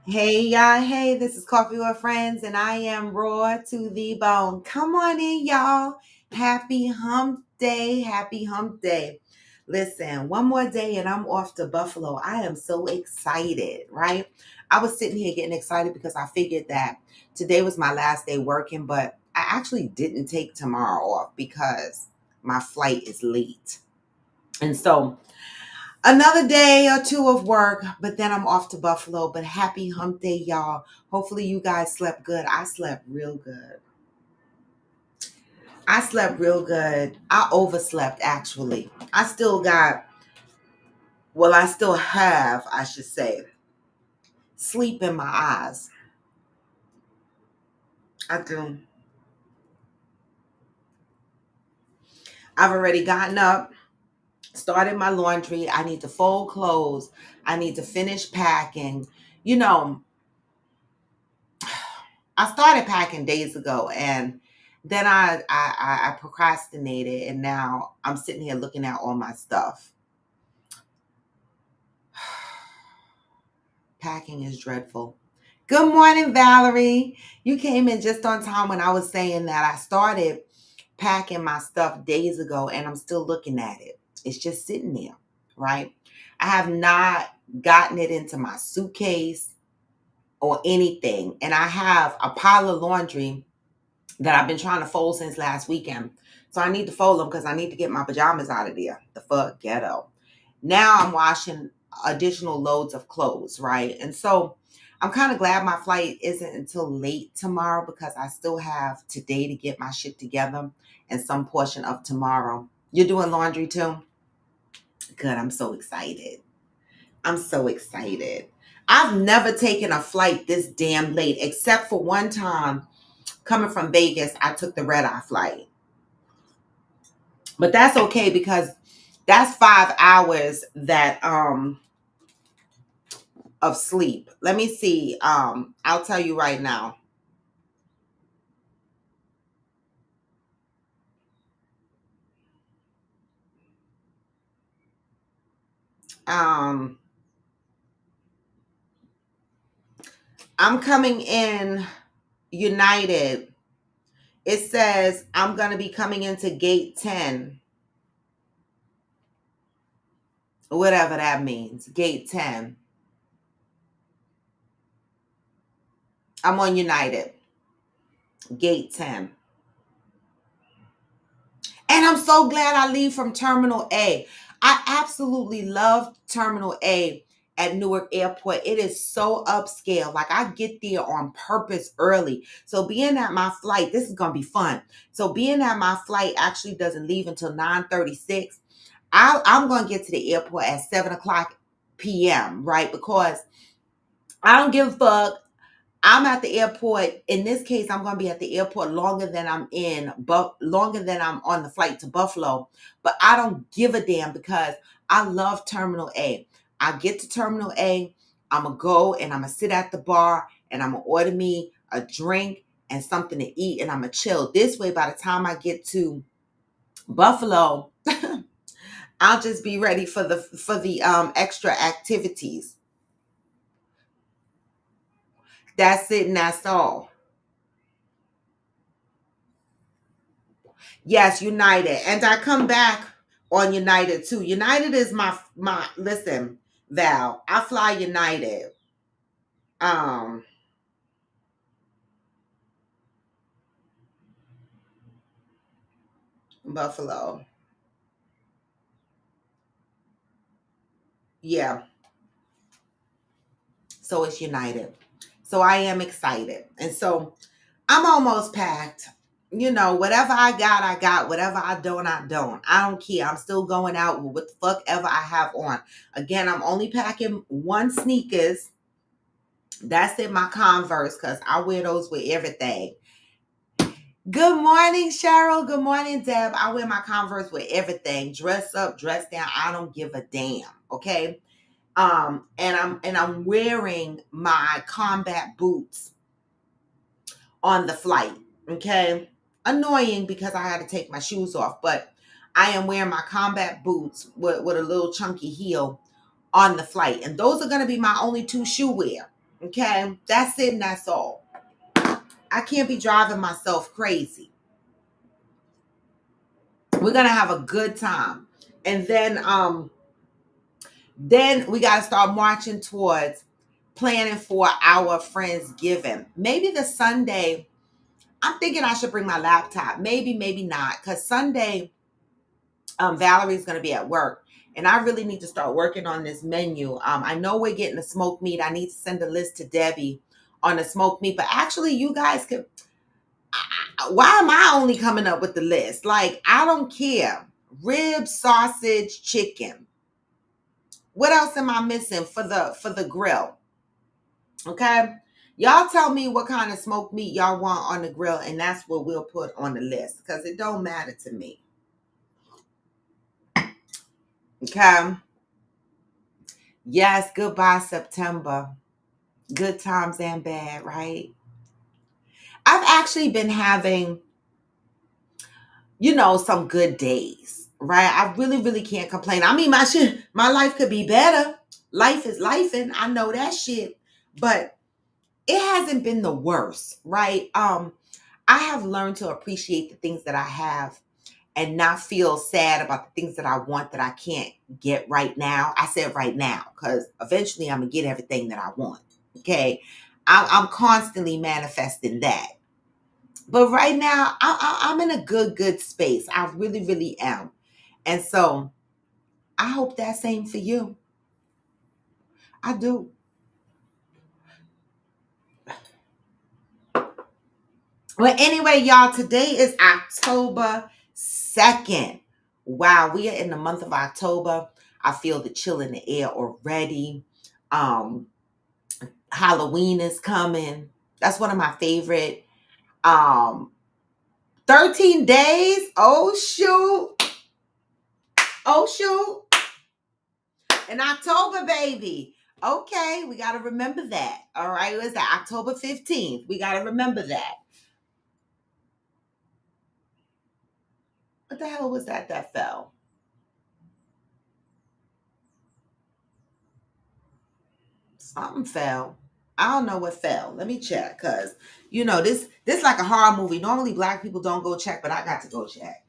Hey y'all, hey, this is Coffee with Friends, and I am raw to the bone. Come on in, y'all. Happy hump day, happy hump day. Listen, one more day and I'm off to Buffalo. I am so excited, right? I was sitting here getting excited because I figured that today was my last day working, but I actually didn't take tomorrow off because my flight is late. And so another day or two of work, but then I'm off to Buffalo. But happy hump day, y'all. Hopefully you guys slept good. I slept real good. I slept real good. I overslept actually. I still have, I should say, sleep in my eyes. I do. I've already gotten up, started my laundry. I need to fold clothes. I need to finish packing. You know, I started packing days ago, and then I procrastinated, and now I'm sitting here looking at all my stuff. Packing is dreadful. Good morning, Valerie. You came in just on time when I was saying that I started packing my stuff days ago, and I'm still looking at it. It's just sitting there, right? I have not gotten it into my suitcase or anything, and I have a pile of laundry that I've been trying to fold since last weekend. So I need to fold them because I need to get my pajamas out of there. The fuck ghetto. Now I'm washing additional loads of clothes, right? And so I'm kind of glad my flight isn't until late tomorrow because I still have today to get my shit together and some portion of tomorrow. You're doing laundry too? Good. I'm so excited. I'm so excited. I've never taken a flight this damn late, except for one time coming from Vegas. I took the red eye flight. But that's okay because that's 5 hours that of sleep. Let me see. I'll tell you right now. Um I'm coming in United. It says I'm gonna be coming into gate 10. Whatever that means. Gate 10. I'm on United. Gate 10. And I'm so glad I leave from Terminal A. I absolutely love Terminal A at Newark Airport. It is so upscale. Like I get there on purpose early. So being at my flight, this is gonna be fun. So being at my flight actually doesn't leave until 9:36. I'm gonna get to the airport at 7 o'clock p.m. Right? Because I don't give a fuck. I'm at the airport. In this case, I'm going to be at the airport longer than I'm on the flight to Buffalo. But I don't give a damn because I love Terminal A. I get to Terminal A, I'm going to go and I'm going to sit at the bar and I'm going to order me a drink and something to eat and I'm going to chill. This way, by the time I get to Buffalo, I'll just be ready for the extra activities. That's it and that's all. Yes, United. And I come back on United too. United is my listen, Val. I fly United. Um Buffalo. Yeah. So it's United. So I am excited. And so I'm almost packed. You know, whatever I got, I got. Whatever I don't, I don't. I don't care. I'm still going out with what the fuck ever I have on. Again, I'm only packing one sneakers. That's in my Converse because I wear those with everything. Good morning, Cheryl. Good morning, Deb. I wear my Converse with everything. Dress up, dress down. I don't give a damn. Okay. And I'm wearing my combat boots on the flight. Okay. Annoying because I had to take my shoes off, but I am wearing my combat boots with a little chunky heel on the flight. And those are going to be my only two shoe wear. Okay. That's it. And that's all. I can't be driving myself crazy. We're going to have a good time. And then we got to start marching towards planning for our Friendsgiving. Maybe the Sunday, I'm thinking I should bring my laptop. Maybe, maybe not. Because Sunday, Valerie's going to be at work. And I really need to start working on this menu. I know we're getting the smoked meat. I need to send a list to Debbie on the smoked meat. But actually, you guys could... Why am I only coming up with the list? Like, I don't care. Ribs, sausage, chicken. What else am I missing for the grill? Okay. Y'all tell me what kind of smoked meat y'all want on the grill, and that's what we'll put on the list, because it don't matter to me. Okay. Yes, goodbye September. Good times and bad, right? I've actually been having, some good days, right? I really, really can't complain. I mean, my life could be better. Life is life, and I know that shit. But it hasn't been the worst, right? I have learned to appreciate the things that I have and not feel sad about the things that I want that I can't get right now. I said right now, because eventually I'm going to get everything that I want. Okay. I'm constantly manifesting that. But right now, I'm in a good space. I really, really am. And so I hope that same for you. I do. Well, anyway, y'all, today is October 2nd. Wow, we are in the month of October. I feel the chill in the air already. Halloween is coming. That's one of my favorite. 13 days. Oh, shoot. Oh, shoot. In October, baby. Okay, we got to remember that. All right, it was that October 15th. We got to remember that. What the hell was that fell? Something fell. I don't know what fell. Let me check, because this like a horror movie. Normally black people don't go check, but I got to go check.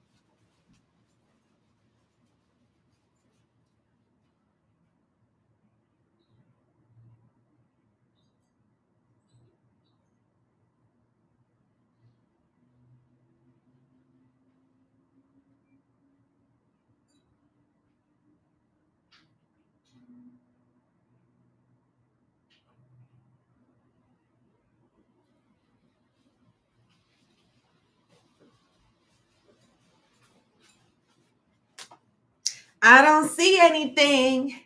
I don't see anything.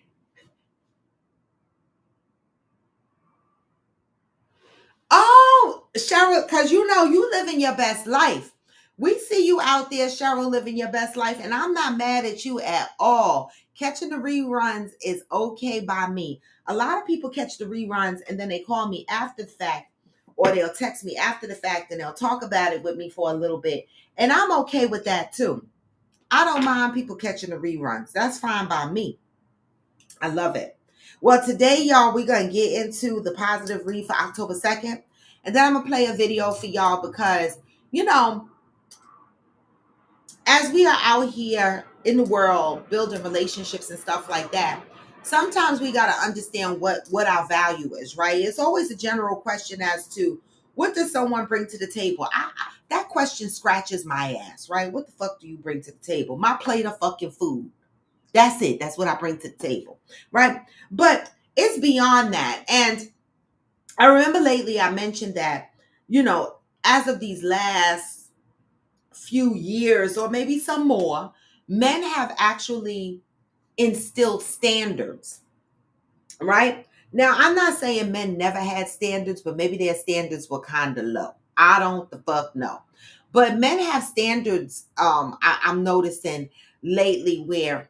Oh, Cheryl, because you living your best life. We see you out there, Cheryl, living your best life, and I'm not mad at you at all. Catching the reruns is okay by me. A lot of people catch the reruns and then they call me after the fact, or they'll text me after the fact and they'll talk about it with me for a little bit. And I'm okay with that too. I don't mind people catching the reruns. That's fine by me. I love it. Well, today, y'all, we're going to get into the positive read for October 2nd. And then I'm going to play a video for y'all because, as we are out here in the world building relationships and stuff like that, sometimes we got to understand what our value is, right? It's always a general question as to what does someone bring to the table? That question scratches my ass, right? What the fuck do you bring to the table? My plate of fucking food. That's it. That's what I bring to the table, right? But it's beyond that. And I remember lately I mentioned that, as of these last few years or maybe some more, men have actually instilled standards, right? Now, I'm not saying men never had standards, but maybe their standards were kind of low. I don't the fuck know. But men have standards, I'm noticing lately, where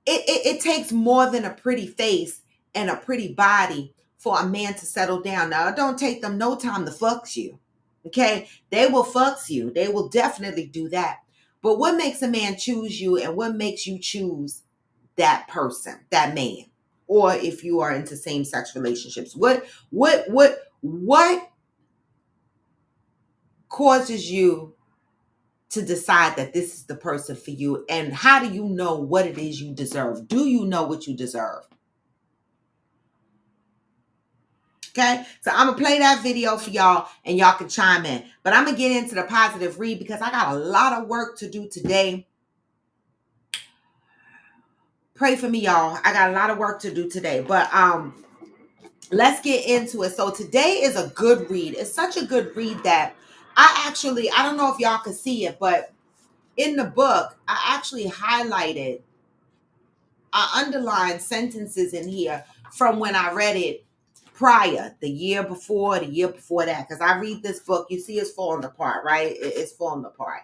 it takes more than a pretty face and a pretty body for a man to settle down. Now, it don't take them no time to fuck you. Okay? They will fuck you. They will definitely do that. But what makes a man choose you, and what makes you choose that person, that man? or if you are into same-sex relationships. What causes you to decide that this is the person for you? And how do you know what it is you deserve? Do you know what you deserve? Okay, so I'm gonna play that video for y'all and y'all can chime in. But I'm gonna get into the positive read because I got a lot of work to do today. Pray for me, y'all. I got a lot of work to do today. But let's get into it. So today is a good read. It's such a good read that I don't know if y'all can see it, but in the book, I actually highlighted, I underlined sentences in here from when I read it prior, the year before that. Because I read this book, you see it's falling apart, right? It's falling apart.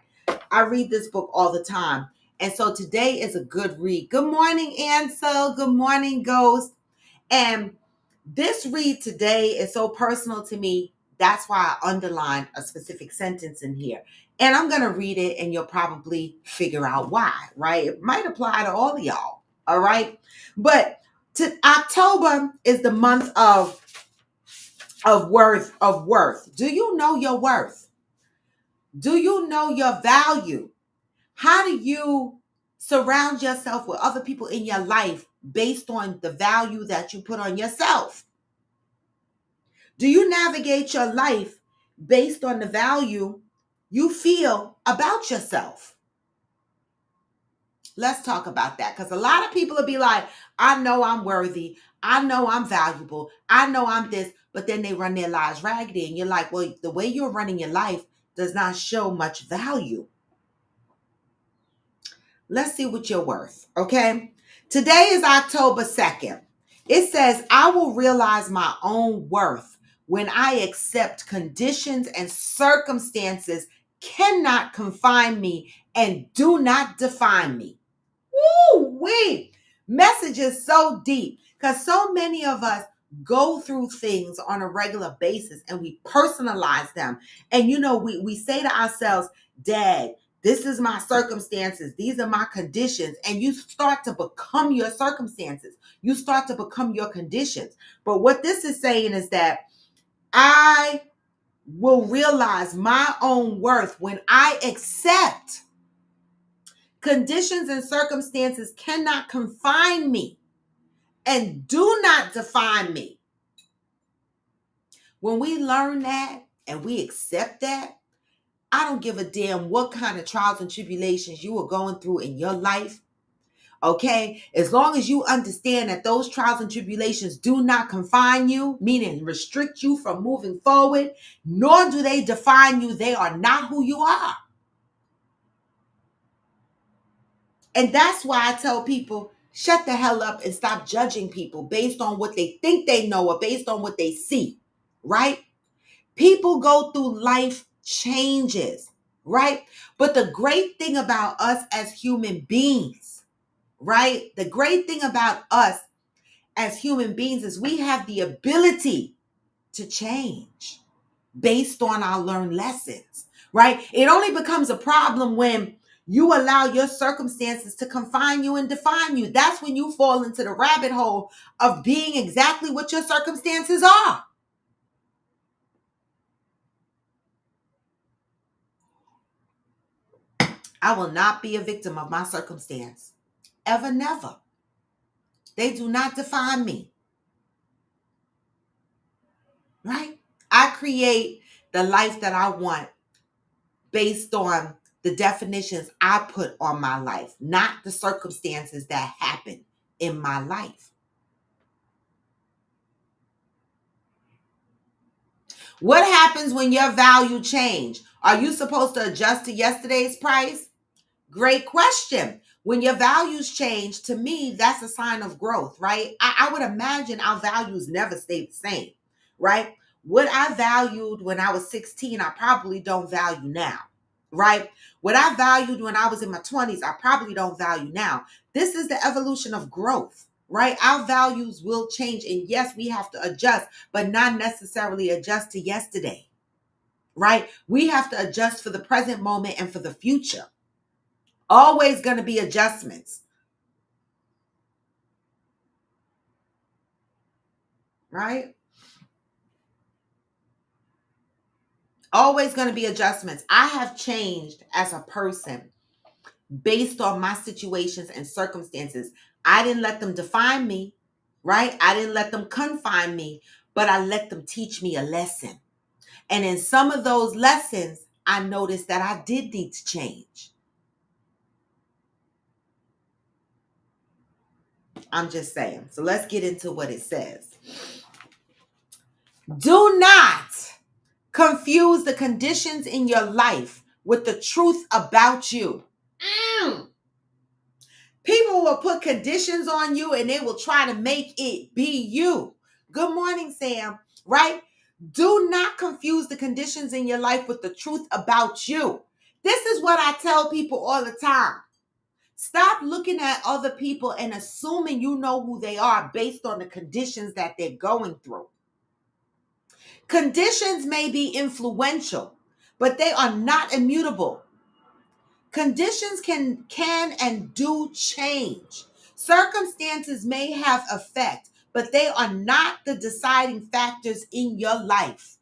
I read this book all the time. And so today is a good read. Good morning, Ansel. Good morning, Ghost. And this read today is so personal to me. That's why I underlined a specific sentence in here. And I'm going to read it and you'll probably figure out why, right? It might apply to all of y'all, all right? But October is the month of worth. Do you know your worth? Do you know your value? How do you surround yourself with other people in your life based on the value that you put on yourself? Do you navigate your life based on the value you feel about yourself? Let's talk about that, because a lot of people will be like, I know I'm worthy. I know I'm valuable. I know I'm this, but then they run their lives raggedy. And you're like, well, the way you're running your life does not show much value. Let's see what you're worth, okay? Today is October 2nd. It says, I will realize my own worth when I accept conditions and circumstances cannot confine me and do not define me. Woo-wee! Message is so deep because so many of us go through things on a regular basis and we personalize them. And, we say to ourselves, Dad, this is my circumstances. These are my conditions. And you start to become your circumstances. You start to become your conditions. But what this is saying is that I will realize my own worth when I accept conditions and circumstances cannot confine me and do not define me. When we learn that and we accept that, I don't give a damn what kind of trials and tribulations you are going through in your life. Okay? As long as you understand that those trials and tribulations do not confine you, meaning restrict you from moving forward, nor do they define you. They are not who you are. And that's why I tell people, shut the hell up and stop judging people based on what they think they know or based on what they see, right? People go through life changes, right? But the great thing about us as human beings, right? The great thing about us as human beings is we have the ability to change based on our learned lessons, right? It only becomes a problem when you allow your circumstances to confine you and define you. That's when you fall into the rabbit hole of being exactly what your circumstances are. I will not be a victim of my circumstance. Ever, never. They do not define me. Right? I create the life that I want based on the definitions I put on my life, not the circumstances that happen in my life. What happens when your value change? Are you supposed to adjust to yesterday's price? Great question. When your values change, to me, that's a sign of growth, right? I would imagine our values never stay the same, right? What I valued when I was 16, I probably don't value now, right? What I valued when I was in my 20s, I probably don't value now. This is the evolution of growth, right? Our values will change. And yes, we have to adjust, but not necessarily adjust to yesterday, right? We have to adjust for the present moment and for the future. Always going to be adjustments. right? Always going to be adjustments. I have changed as a person based on my situations and circumstances. I didn't let them define me, right? I didn't let them confine me, but I let them teach me a lesson. And in some of those lessons, I noticed that I did need to change. I'm just saying. So let's get into what it says. Do not confuse the conditions in your life with the truth about you. People will put conditions on you and they will try to make it be you. Good morning, Sam. Right? Do not confuse the conditions in your life with the truth about you. This is what I tell people all the time. Stop looking at other people and assuming you know who they are based on the conditions that they're going through. Conditions may be influential, but they are not immutable. Conditions can and do change. Circumstances may have effect, but they are not the deciding factors in your life.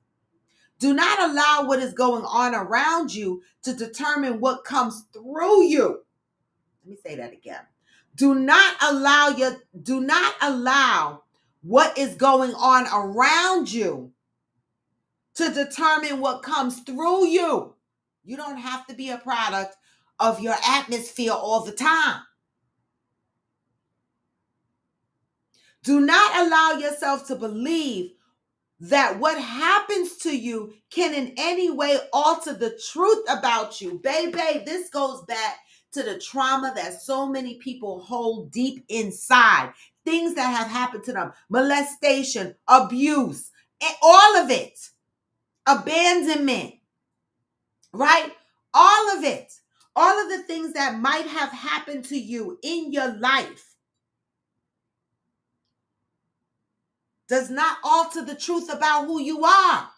Do not allow what is going on around you to determine what comes through you. Let me say that again. Do not allow what is going on around you to determine what comes through you. You don't have to be a product of your atmosphere all the time. Do not allow yourself to believe that what happens to you can in any way alter the truth about you. Baby, this goes back to the trauma that so many people hold deep inside. Things that have happened to them. Molestation, abuse, and all of it. Abandonment, right? All of it. All of the things that might have happened to you in your life does not alter the truth about who you are.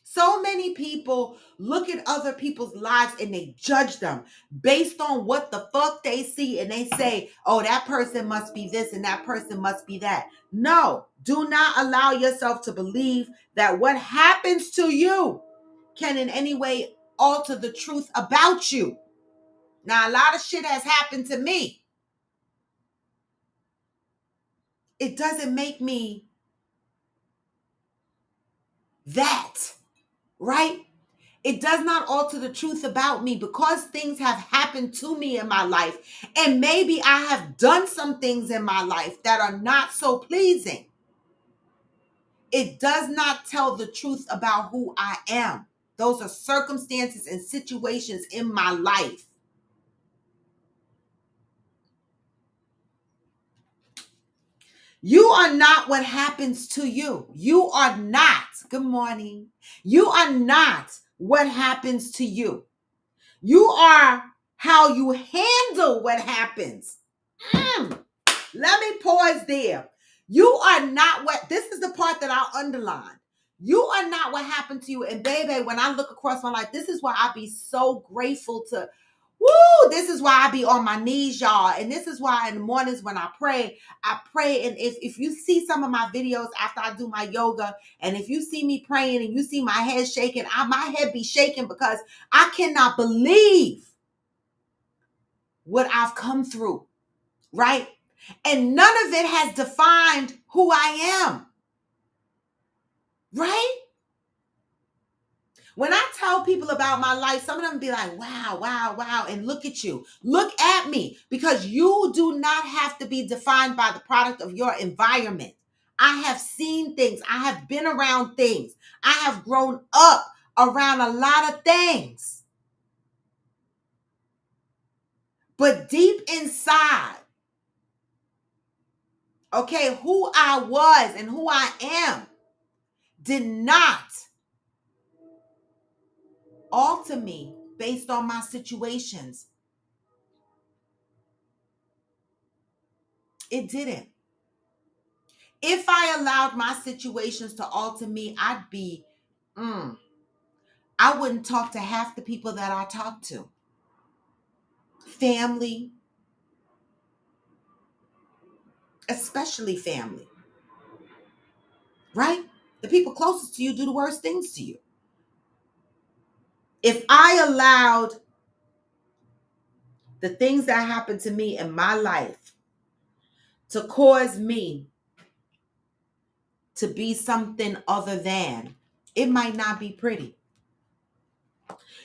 So many people look at other people's lives and they judge them based on what the fuck they see, and they say, oh, that person must be this and that person must be that. No, do not allow yourself to believe that what happens to you can in any way alter the truth about you. Now, a lot of shit has happened to me. It doesn't make me that, right? It does not alter the truth about me because things have happened to me in my life. And maybe I have done some things in my life that are not so pleasing. It does not tell the truth about who I am. Those are circumstances and situations in my life. You are not what happens to you. You are not. Good morning. You are not what happens to you. You are how you handle what happens. Let me pause there. You are not what, this is the part that I'll underline. You are not what happened to you. And baby, when I look across my life, this is why I be so grateful to, this is why I be on my knees, y'all. And this is why in the mornings when I pray. And if you see some of my videos after I do my yoga, and if you see me praying and you see my head shaking, my head be shaking because I cannot believe what I've come through, right? And none of it has defined who I am, right? When I tell people about my life, some of them be like, wow, wow, wow. And look at you. Look at me. Because you do not have to be defined by the product of your environment. I have seen things. I have been around things. I have grown up around a lot of things. But deep inside, okay, who I was and who I am did not alter me based on my situations. It didn't. If I allowed my situations to alter me, I wouldn't talk to half the people that I talk to. Family, especially family. right? The people closest to you do the worst things to you. If I allowed the things that happened to me in my life to cause me to be something other than, it might not be pretty.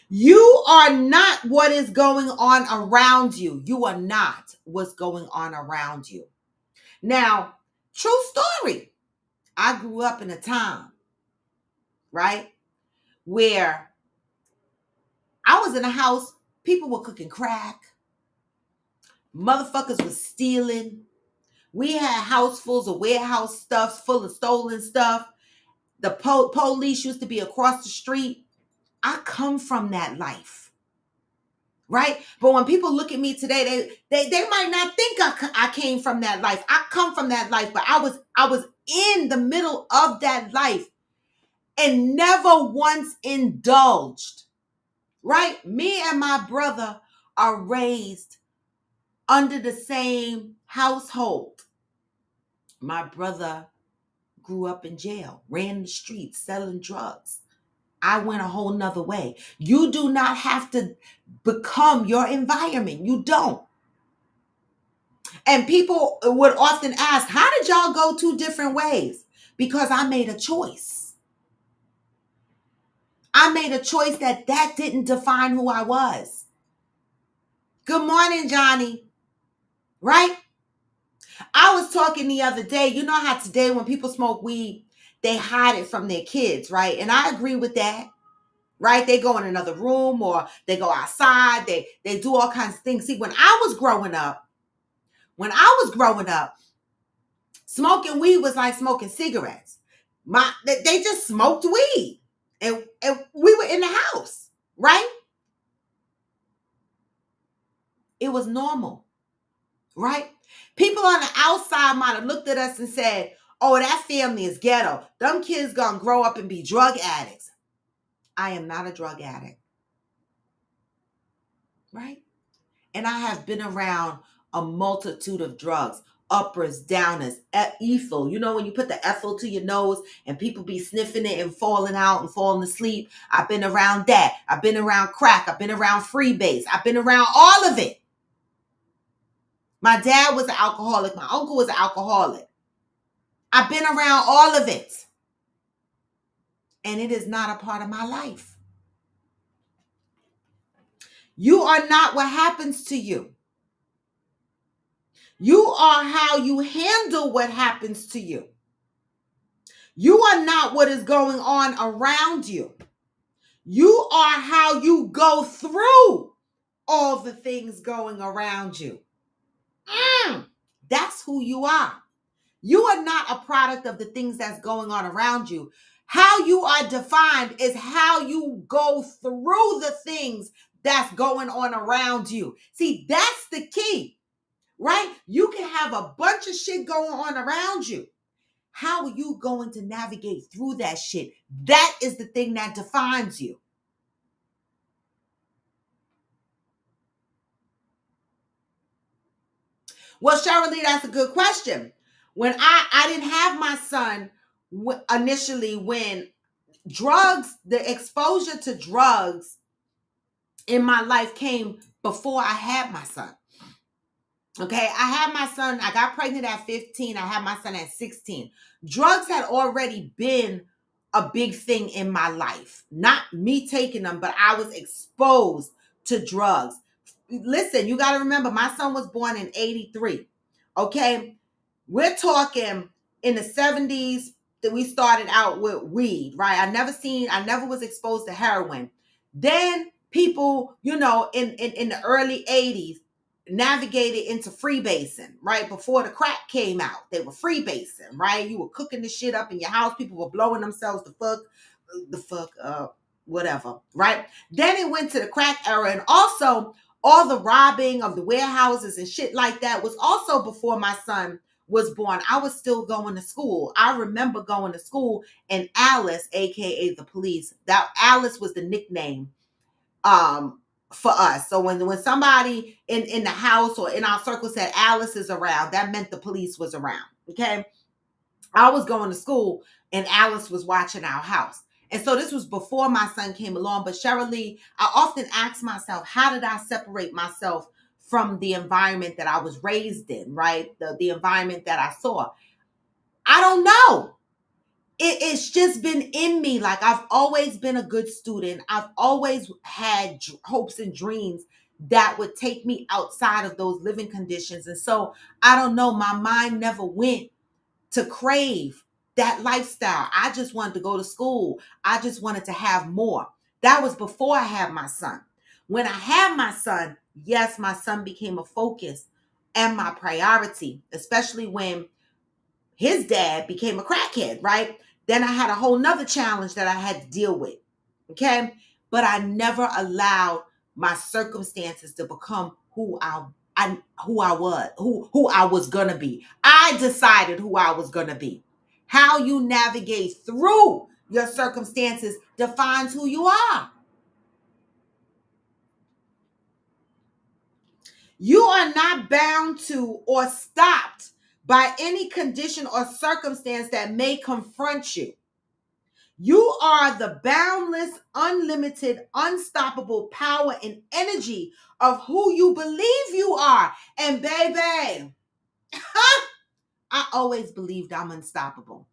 You are not what is going on around you. You are not what's going on around you. Now, true story. I grew up in a time, right, where I was in a house, people were cooking crack, motherfuckers was stealing. We had housefuls of warehouse stuff full of stolen stuff. The police used to be across the street. I come from that life, right? But when people look at me today, they might not think I came from that life. I come from that life, but I was in the middle of that life and never once indulged, right? Me and my brother are raised under the same household. My brother grew up in jail, ran the streets, selling drugs. I went a whole nother way. You do not have to become your environment. You don't. And people would often ask, how did y'all go two different ways? Because I made a choice. I made a choice that didn't define who I was. Good morning, Johnny. Right? I was talking the other day, you know how today when people smoke weed, they hide it from their kids, right? And I agree with that, right? They go in another room or they go outside. They do all kinds of things. See, when I was growing up, smoking weed was like smoking cigarettes. They just smoked weed. And we were in the house, right? It was normal, right? People on the outside might have looked at us and said, oh, that family is ghetto. Them kids gonna grow up and be drug addicts. I am not a drug addict, right? And I have been around a multitude of drugs, uppers, downers, ethyl. You know, when you put the ethyl to your nose and people be sniffing it and falling out and falling asleep. I've been around that. I've been around crack. I've been around freebase. I've been around all of it. My dad was an alcoholic. My uncle was an alcoholic. I've been around all of it. And it is not a part of my life. You are not what happens to you. You are how you handle what happens to you. You are not what is going on around you. You are how you go through all the things going around you. That's who you are. You are not a product of the things that's going on around you. How you are defined is how you go through the things that's going on around you. See, that's the key, right? You can have a bunch of shit going on around you. How are you going to navigate through that shit? That is the thing that defines you. Well, Shirley, that's a good question. When I didn't have my son initially, when the exposure to drugs in my life came before I had my son. Okay, I had my son, I got pregnant at 15, I had my son at 16. Drugs had already been a big thing in my life. Not me taking them, but I was exposed to drugs. Listen, you got to remember, my son was born in 83. Okay, we're talking in the 70s that we started out with weed, right? I never was exposed to heroin. Then people, in the early 80s, navigated into freebasing, right? Before the crack came out, they were freebasing, right? You were cooking the shit up in your house. People were blowing themselves the fuck up, whatever, right? Then it went to the crack era, and also all the robbing of the warehouses and shit like that was also before my son was born. I was still going to school. I remember going to school, and Alice, aka the police, that Alice was the nickname for us. So when somebody in the house or in our circle said Alice is around, that meant the police was around. Okay. I was going to school and Alice was watching our house. And so this was before my son came along. But Cheryl Lee, I often ask myself, how did I separate myself from the environment that I was raised in, right? The environment that I saw. I don't know. It's just been in me. Like, I've always been a good student. I've always had hopes and dreams that would take me outside of those living conditions. And so I don't know, my mind never went to crave that lifestyle. I just wanted to go to school. I just wanted to have more. That was before I had my son. When I had my son, yes, my son became a focus and my priority, especially when his dad became a crackhead, right? Then I had a whole nother challenge that I had to deal with. Okay. But I never allowed my circumstances to become who I was gonna be. I decided who I was gonna be. How you navigate through your circumstances defines who you are. You are not bound to or stopped by any condition or circumstance that may confront you. You are the boundless, unlimited, unstoppable power and energy of who you believe you are. And baby, I always believed I'm unstoppable.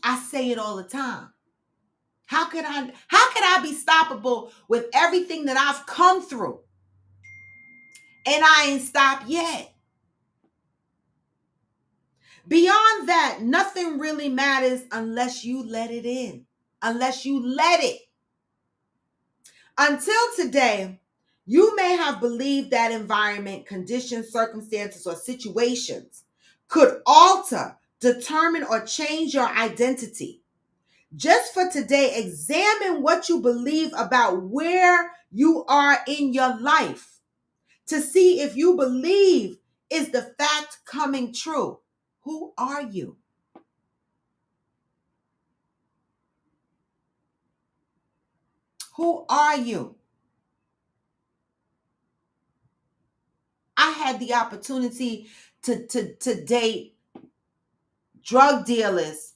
I say it all the time. How could I be stoppable with everything that I've come through? And I ain't stopped yet. Beyond that, nothing really matters unless you let it in. Unless you let it. Until today, you may have believed that environment, conditions, circumstances, or situations could alter, determine, or change your identity. Just for today, examine what you believe about where you are in your life to see if you believe is the fact coming true. Who are you? Who are you? I had the opportunity to date drug dealers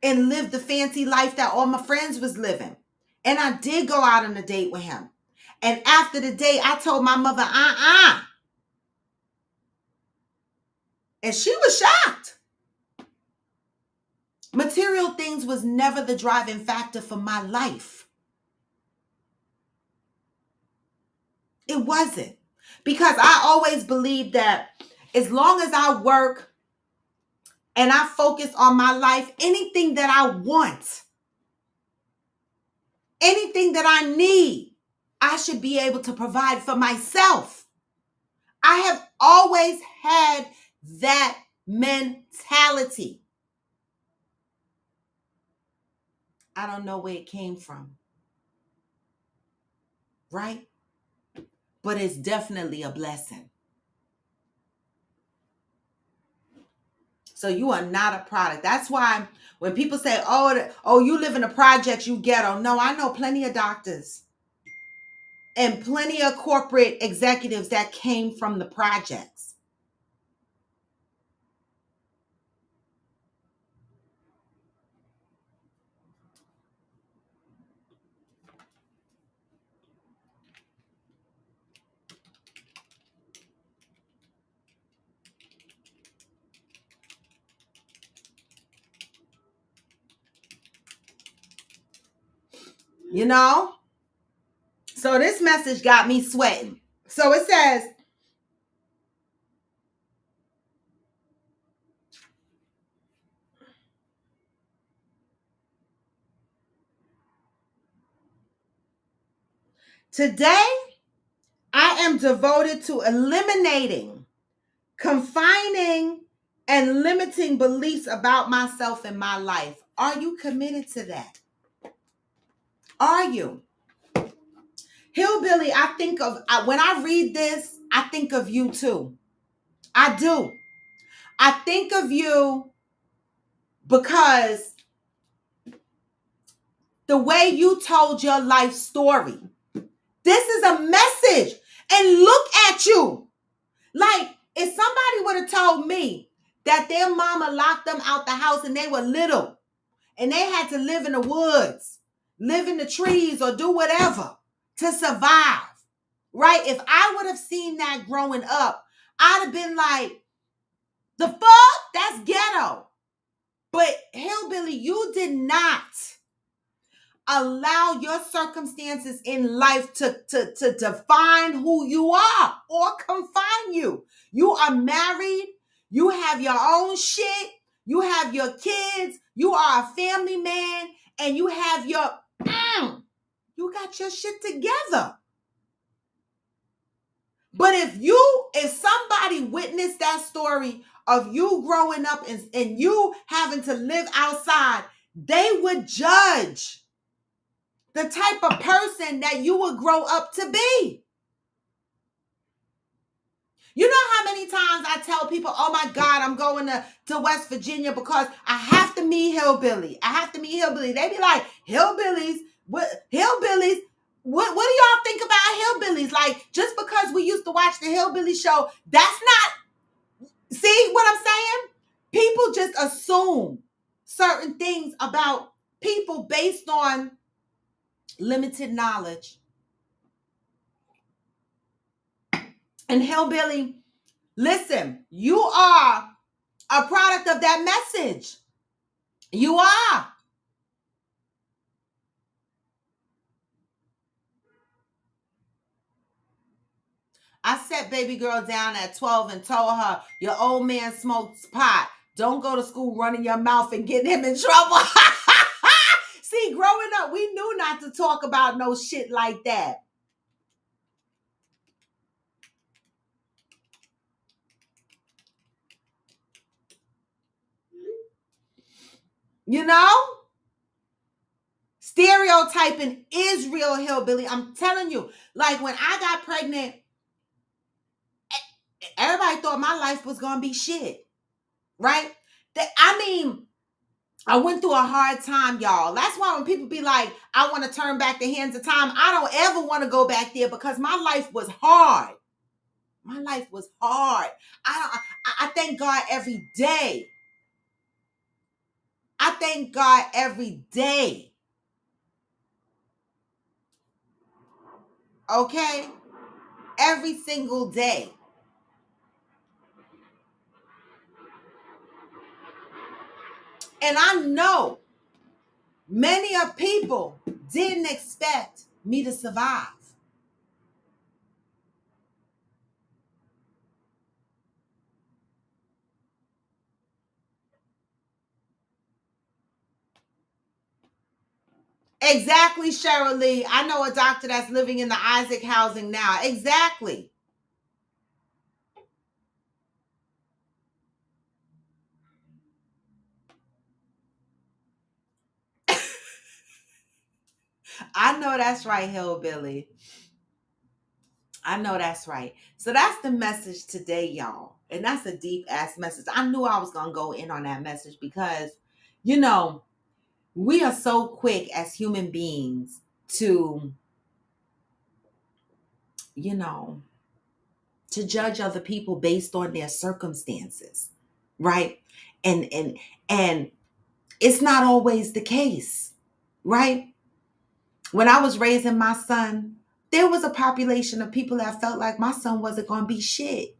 and live the fancy life that all my friends was living. And I did go out on a date with him. And after the date, I told my mother, And she was shocked. Material things was never the driving factor for my life. It wasn't. Because I always believed that as long as I work and I focus on my life, anything that I want, anything that I need, I should be able to provide for myself. I have always had that mentality. I don't know where it came from, right? But it's definitely a blessing. So you are not a product. That's why when people say, oh, you live in a project, you ghetto. No, I know plenty of doctors and plenty of corporate executives that came from the projects. You know? So this message got me sweating. So it says, today, I am devoted to eliminating, confining, and limiting beliefs about myself and my life. Are you committed to that? Are you? Hillbilly, when I read this, I think of you too. I do. I think of you because the way you told your life story, this is a message. And look at you. Like, if somebody me that their mama locked them out the house and they were little and they had to live in the woods, live in the trees, or do whatever to survive, right? If I would have seen that growing up, I'd have been like, the fuck? That's ghetto. But Hillbilly, you did not allow your circumstances in life to define who you are or confine you. You are married. You have your own shit. You have your kids. You are a family man. And you have your, you got your shit together. But if somebody witnessed that story of you growing up and you having to live outside, they would judge the type of person that you would grow up to be. You know how many times I tell people, oh my God, I'm going to West Virginia because I have to meet Hillbilly. I have to meet Hillbilly. They be like, hillbillies? What hillbillies? What do y'all think about hillbillies? Like, just because we used to watch the Hillbilly show, that's not, see what I'm saying? People just assume certain things about people based on limited knowledge. And Hillbilly, listen, you are a product of that message. You are. I sat baby girl down at 12 and told her, your old man smokes pot. Don't go to school running your mouth and getting him in trouble. See, growing up, we knew not to talk about no shit like that. You know? Stereotyping is real, Hillbilly. I'm telling you. Like, when I got pregnant, everybody thought my life was going to be shit. Right? I went through a hard time, y'all. That's why when people be like, I want to turn back the hands of time, I don't ever want to go back there because my life was hard. My life was hard. I thank God every day. I thank God every day. Okay? Every single day. And I know many of people didn't expect me to survive. Exactly, Cheryl Lee. I know a doctor that's living in the Isaac housing now. Exactly. I know that's right, Hillbilly. I know that's right. So that's the message today, y'all. And that's a deep ass message. I knew I was going to go in on that message because, you know, we are so quick as human beings to, you know, to judge other people based on their circumstances, right? And it's not always the case, right? When I was raising my son, there was a population of people that felt like my son wasn't going to be shit,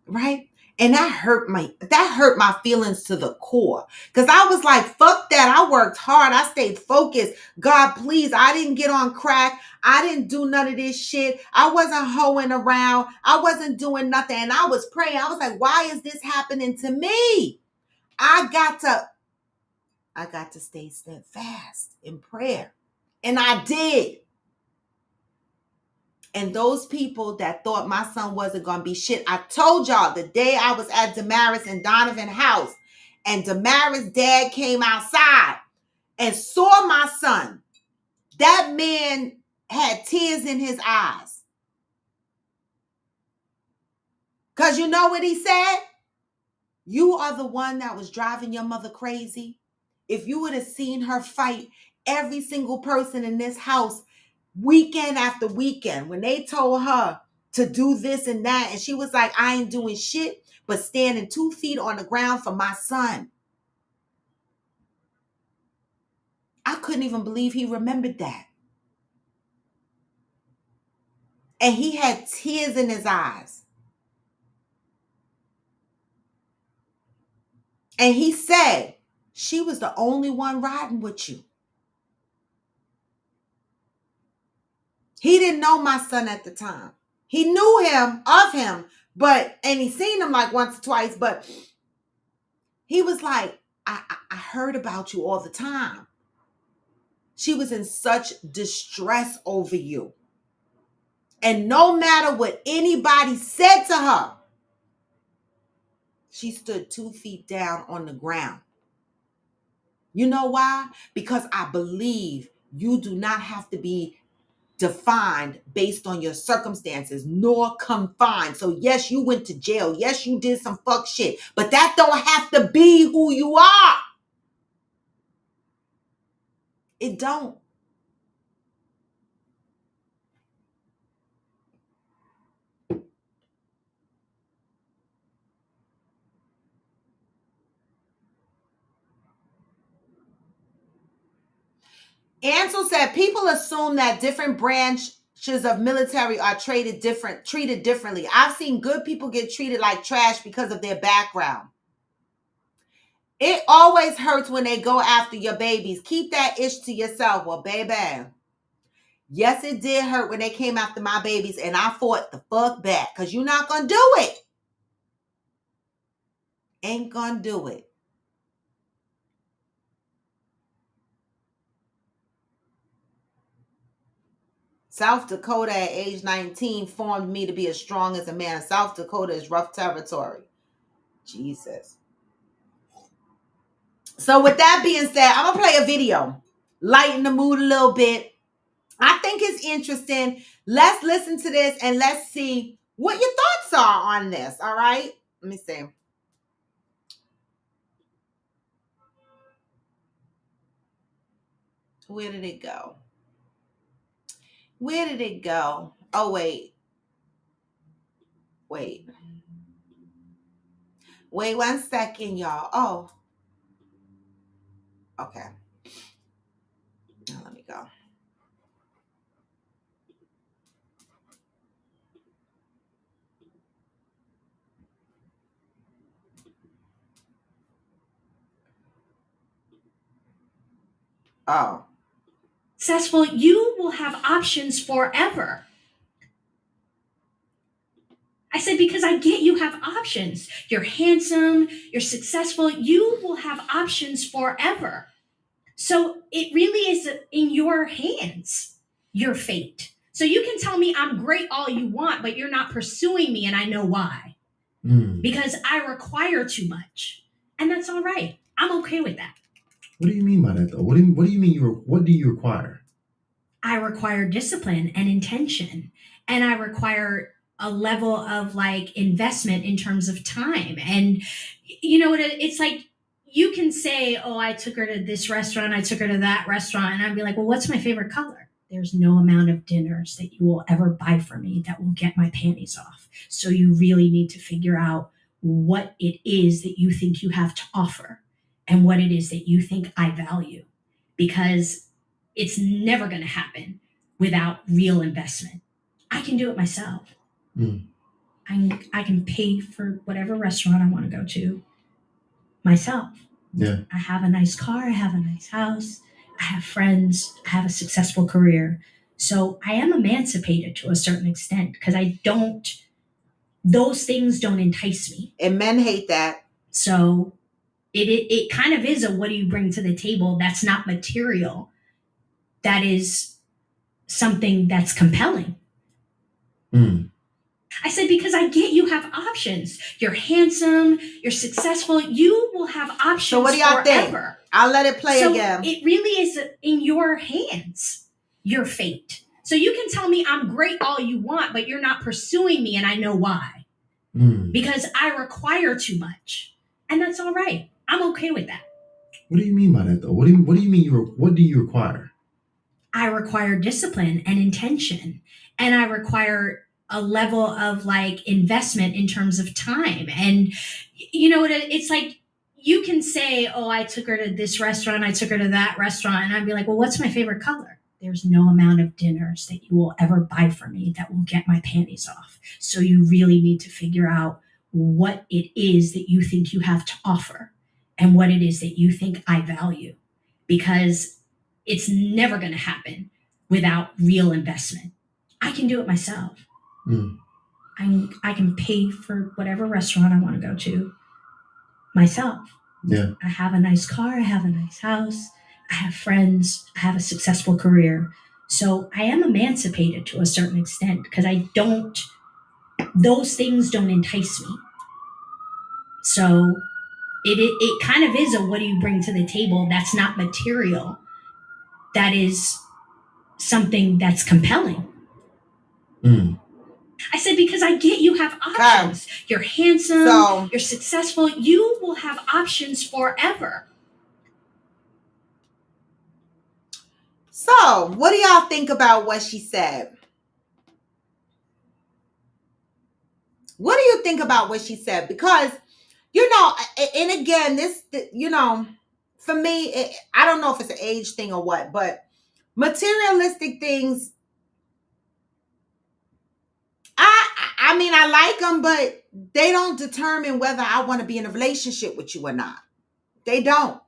right? And that hurt my feelings to the core. Because I was like, fuck that. I worked hard. I stayed focused. God, please. I didn't get on crack. I didn't do none of this shit. I wasn't hoeing around. I wasn't doing nothing. And I was praying. I was like, why is this happening to me? I got to stay steadfast in prayer. And I did. And those people that thought my son wasn't going to be shit, I told y'all the day I was at Damaris and Donovan house and Damaris' dad came outside and saw my son, that man had tears in his eyes. Because you know what he said? You are the one that was driving your mother crazy. If you would have seen her fight every single person in this house weekend after weekend, when they told her to do this and that. And she was like, I ain't doing shit but standing 2 feet on the ground for my son. I couldn't even believe he remembered that. And he had tears in his eyes. And he said, she was the only one riding with you. He didn't know my son at the time. He knew him, of him, and he seen him like once or twice, but he was like, I heard about you all the time. She was in such distress over you. And no matter what anybody said to her, she stood 2 feet down on the ground. You know why? Because I believe you do not have to be defined based on your circumstances, nor confined. So yes, you went to jail. Yes, you did some fuck shit, but that don't have to be who you are. It don't. Ansel said, people assume that different branches of military are treated differently. I've seen good people get treated like trash because of their background. It always hurts when they go after your babies. Keep that ish to yourself. Well, baby, yes, it did hurt when they came after my babies, and I fought the fuck back because you're not going to do it. Ain't going to do it. South Dakota at age 19 formed me to be as strong as a man. South Dakota is rough territory. Jesus. So with that being said, I'm going to play a video. Lighten the mood a little bit. I think it's interesting. Let's listen to this and let's see what your thoughts are on this. All right? Let me see. Where did it go? Where did it go? Oh, wait. Wait 1 second, y'all. Oh. Okay. Now let me go. Oh. Successful, you will have options forever. I said, because I get you have options. You're handsome, you're successful, you will have options forever. So it really is in your hands, your fate. So you can tell me I'm great all you want, but you're not pursuing me, and I know why. Because I require too much. And that's all right. I'm okay with that. What do you mean by that, though? What do you mean what do you require? I require discipline and intention. And I require a level of like investment in terms of time. And you know what? It's like you can say, oh, I took her to this restaurant, I took her to that restaurant. And I'd be like, well, what's my favorite color? There's no amount of dinners that you will ever buy for me that will get my panties off. So you really need to figure out what it is that you think you have to offer and what it is that you think I value. Because it's never going to happen without real investment. I can do it myself. I can pay for whatever restaurant I want to go to myself. Yeah. I have a nice car. I have a nice house. I have friends. I have a successful career. So I am emancipated to a certain extent because those things don't entice me. And men hate that. So it kind of is a what do you bring to the table that's not material. That is something that's compelling. I said, because I get you have options. You're handsome. You're successful. You will have options so what do y'all forever. Think? I'll let it play again. It really is in your hands, your fate. So you can tell me I'm great all you want, but you're not pursuing me, and I know why. Because I require too much. And that's all right. I'm okay with that. What do you mean by that, though? What do you mean what do you require? I require discipline and intention. And I require a level of like investment in terms of time. And you know what? It's like you can say, oh, I took her to this restaurant, I took her to that restaurant. And I'd be like, well, what's my favorite color? There's no amount of dinners that you will ever buy for me that will get my panties off. So you really need to figure out what it is that you think you have to offer and what it is that you think I value, because it's never going to happen without real investment. I can do it myself. Mm. I can pay for whatever restaurant I want to go to myself. Yeah. I have a nice car, I have a nice house, I have friends, I have a successful career. So I am emancipated to a certain extent because those things don't entice me. So it kind of is a what do you bring to the table that's not material, that is something that's compelling. Mm. I said, because I get you have options. You're handsome, you're successful, you will have options forever. So, what do y'all think about what she said? What do you think about what she said? Because, you know, and again, this, you know, for me, I don't know if it's an age thing or what, but materialistic things, I mean, I like them, but they don't determine whether I want to be in a relationship with you or not. They don't.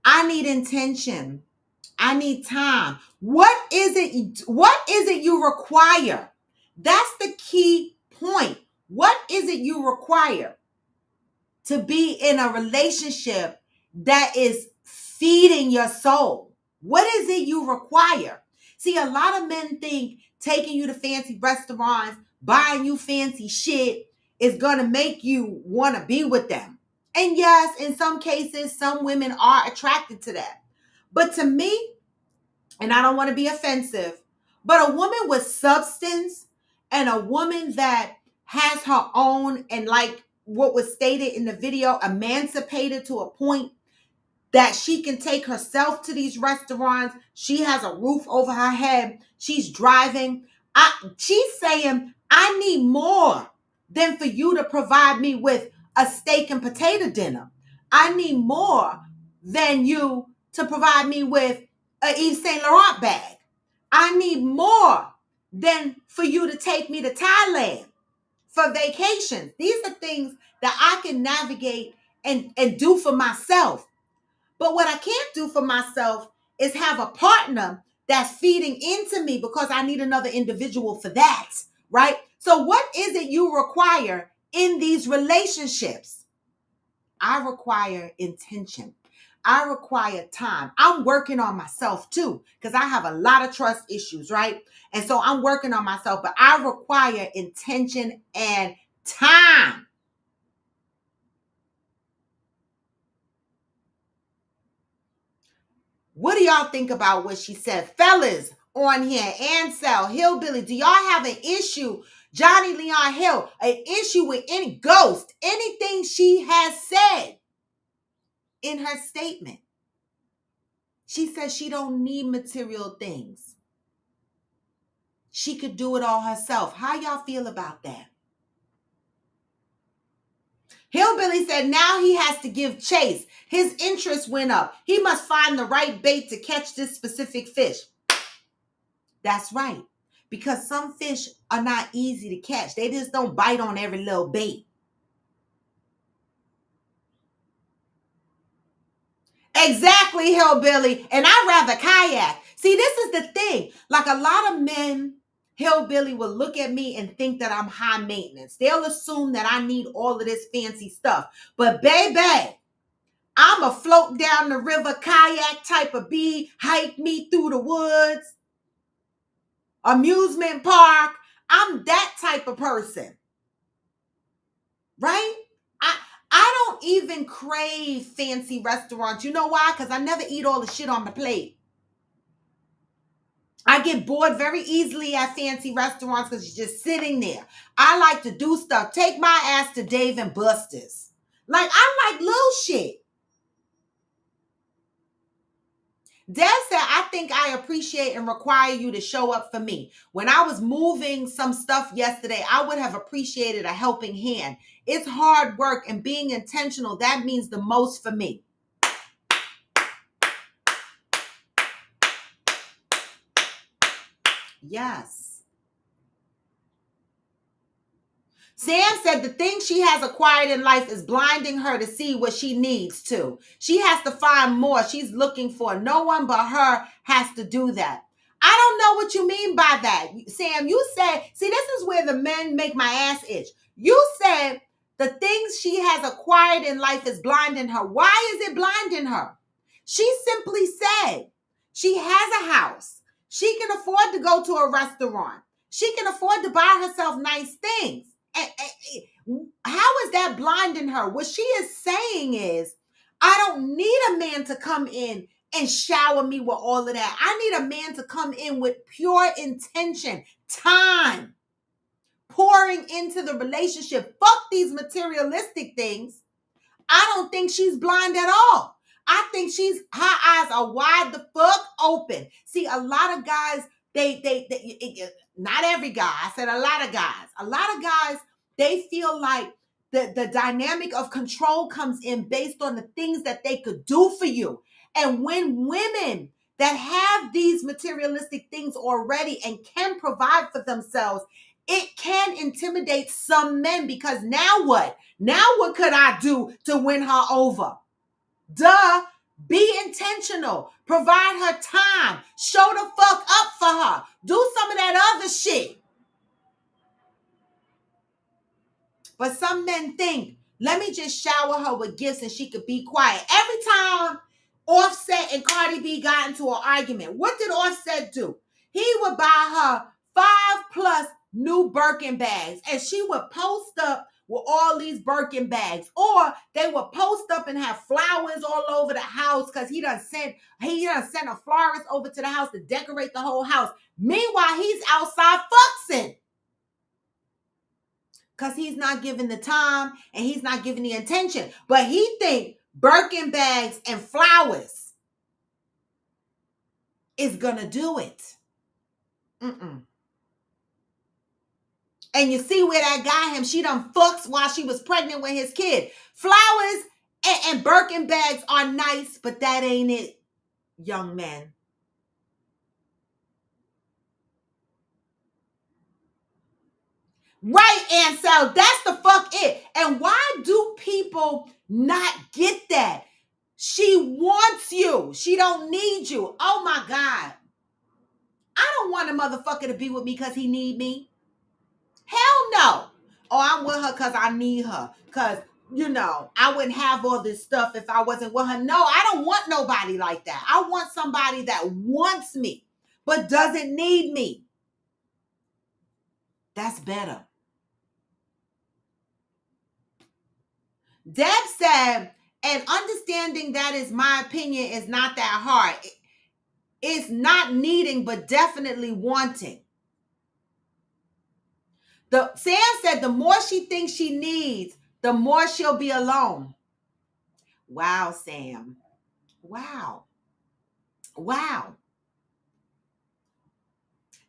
I need intention. I need time. What is it you require? That's the key point. What is it you require to be in a relationship that is feeding your soul? What is it you require? See, a lot of men think taking you to fancy restaurants, buying you fancy shit is going to make you want to be with them. And yes, in some cases, some women are attracted to that. But to me, and I don't want to be offensive, but a woman with substance and a woman that has her own, and like what was stated in the video, emancipated to a point that she can take herself to these restaurants. She has a roof over her head. She's driving. She's saying, I need more than for you to provide me with a steak and potato dinner. I need more than you to provide me with an Yves Saint Laurent bag. I need more than for you to take me to Thailand for vacations. These are things that I can navigate and do for myself. But what I can't do for myself is have a partner that's feeding into me because I need another individual for that, right? So what is it you require in these relationships? I require intention. I require time. I'm working on myself too, because I have a lot of trust issues, right? And so I'm working on myself, but I require intention and time. What do y'all think about what she said? Fellas on here, Ansel, Hillbilly, do y'all have an issue, Johnny Leon Hill, an issue with any ghost, anything she has said in her statement? She says she don't need material things. She could do it all herself. How y'all feel about that? Hillbilly said now he has to give chase. His interest went up. He must find the right bait to catch this specific fish. That's right. Because some fish are not easy to catch. They just don't bite on every little bait. Exactly, Hillbilly. And I'd rather kayak. See, this is the thing. Like a lot of men, Hillbilly will look at me and think that I'm high maintenance. They'll assume that I need all of this fancy stuff. But baby, I'm a float down the river kayak type of bee, hike me through the woods, amusement park. I'm that type of person. Right? I don't even crave fancy restaurants. You know why? Because I never eat all the shit on the plate. I get bored very easily at fancy restaurants because you're just sitting there. I like to do stuff. Take my ass to Dave and Buster's. Like, I like little shit. Deb said, I think I appreciate and require you to show up for me. When I was moving some stuff yesterday, I would have appreciated a helping hand. It's hard work and being intentional. That means the most for me. Yes. Sam said the thing she has acquired in life is blinding her to see what she needs to. She has to find more she's looking for. No one but her has to do that. I don't know what you mean by that. Sam, you said, see, this is where the men make my ass itch. You said the things she has acquired in life is blinding her. Why is it blinding her? She simply said she has a house. She can afford to go to a restaurant. She can afford to buy herself nice things. How is that blinding her? What she is saying is, I don't need a man to come in and shower me with all of that. I need a man to come in with pure intention, time, pouring into the relationship. Fuck these materialistic things. I don't think she's blind at all. I think her eyes are wide the fuck open. See, a lot of guys, not every guy, I said a lot of guys, they feel like the dynamic of control comes in based on the things that they could do for you. And when women that have these materialistic things already and can provide for themselves, it can intimidate some men, because now what? Now what could I do to win her over? Duh. Be intentional. Provide her time. Show the fuck up for her. Do some of that other shit. But some men think, let me just shower her with gifts and she could be quiet. Every time Offset and Cardi B got into an argument, what did Offset do? He would buy her 5+ new Birkin bags, and she would post up with all these Birkin bags, or they would post up and have flowers all over the house because he done sent a florist over to the house to decorate the whole house. Meanwhile, he's outside fuxing because he's not giving the time and he's not giving the attention. But he think Birkin bags and flowers is gonna do it. And you see where that got him. She done fucks while she was pregnant with his kid. Flowers and Birkin bags are nice, but that ain't it, young men. Right, Ansel, that's the fuck it. And why do people not get that? She wants you. She don't need you. Oh my God. I don't want a motherfucker to be with me because he need me. Hell no. Oh, I'm with her because I need her. Because, I wouldn't have all this stuff if I wasn't with her. No, I don't want nobody like that. I want somebody that wants me, but doesn't need me. That's better. Deb said, and understanding that is my opinion is not that hard. It's not needing, but definitely wanting. Sam said the more she thinks she needs, the more she'll be alone. Wow, Sam. Wow.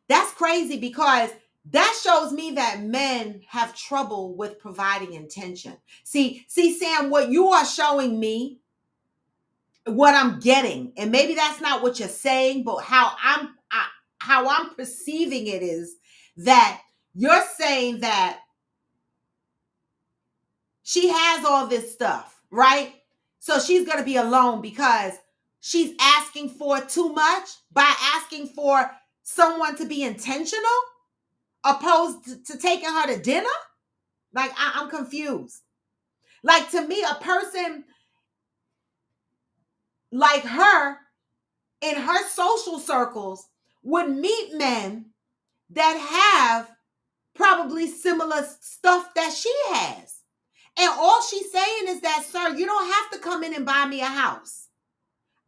That's crazy, because that shows me that men have trouble with providing intention. See, Sam, what you are showing me, what I'm getting, and maybe that's not what you're saying, but how I'm perceiving it is that you're saying that she has all this stuff, right? So she's going to be alone because she's asking for too much by asking for someone to be intentional opposed to taking her to dinner. Like, I'm confused. Like, to me, a person like her in her social circles would meet men that have probably similar stuff that she has. And all she's saying is that, sir, you don't have to come in and buy me a house.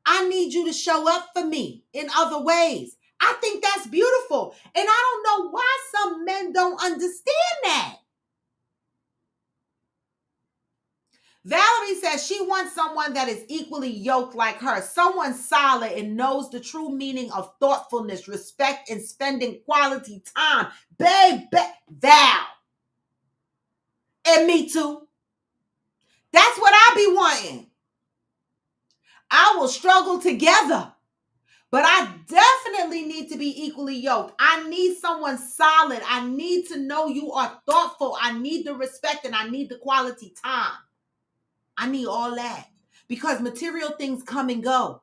I need you to show up for me in other ways. I think that's beautiful. And I don't know why some men don't understand that. Valerie says she wants someone that is equally yoked like her, someone solid and knows the true meaning of thoughtfulness, respect, and spending quality time. Baby, Val. And me too. That's what I be wanting. I will struggle together, but I definitely need to be equally yoked. I need someone solid. I need to know you are thoughtful. I need the respect and I need the quality time. I need all that because material things come and go.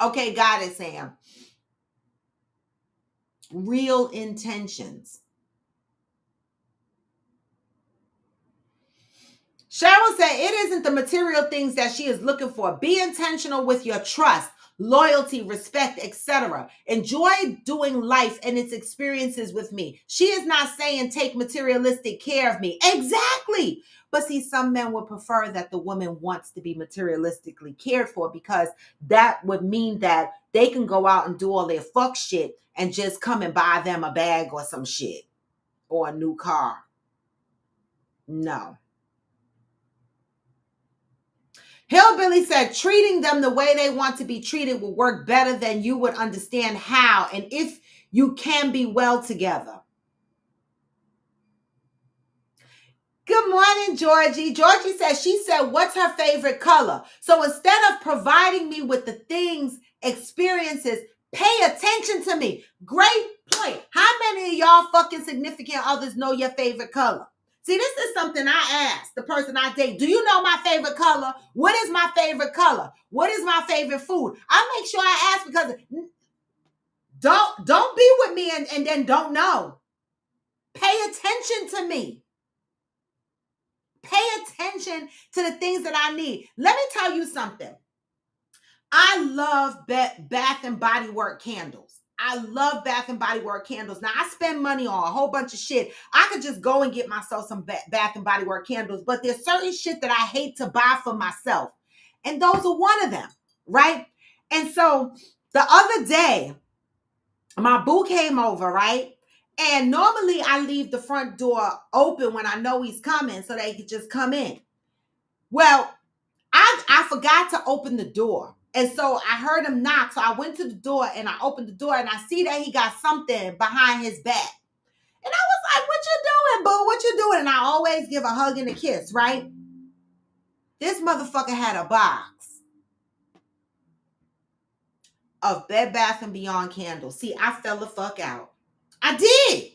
Okay, got it, Sam. Real intentions. Cheryl said it isn't the material things that she is looking for. Be intentional with your trust, loyalty, respect, etc. Enjoy doing life and its experiences with me. She is not saying take materialistic care of me. Exactly. But see, some men would prefer that the woman wants to be materialistically cared for because that would mean that they can go out and do all their fuck shit and just come and buy them a bag or some shit or a new car. No. Hillbilly said treating them the way they want to be treated will work better than you would understand how and if you can be well together. Good morning, Georgie. Georgie says, she said, what's her favorite color? So instead of providing me with the things, experiences, pay attention to me. Great point. How many of y'all fucking significant others know your favorite color? See, this is something I ask the person I date. Do you know my favorite color? What is my favorite color? What is my favorite food? I make sure I ask because don't be with me and then don't know. Pay attention to me. Pay attention to the things that I need. Let me tell you something. I love Bath and Body Works candles. I love Bath and Body Works candles. Now, I spend money on a whole bunch of shit. I could just go and get myself some Bath and Body Works candles, but there's certain shit that I hate to buy for myself. And those are one of them, right? And so the other day, my boo came over, right? And normally I leave the front door open when I know he's coming so that he could just come in. Well, I forgot to open the door. And so I heard him knock. So I went to the door and I opened the door and I see that he got something behind his back. And I was like, what you doing, boo? What you doing? And I always give a hug and a kiss, right? This motherfucker had a box of Bed Bath & Beyond candles. See, I fell the fuck out. I did.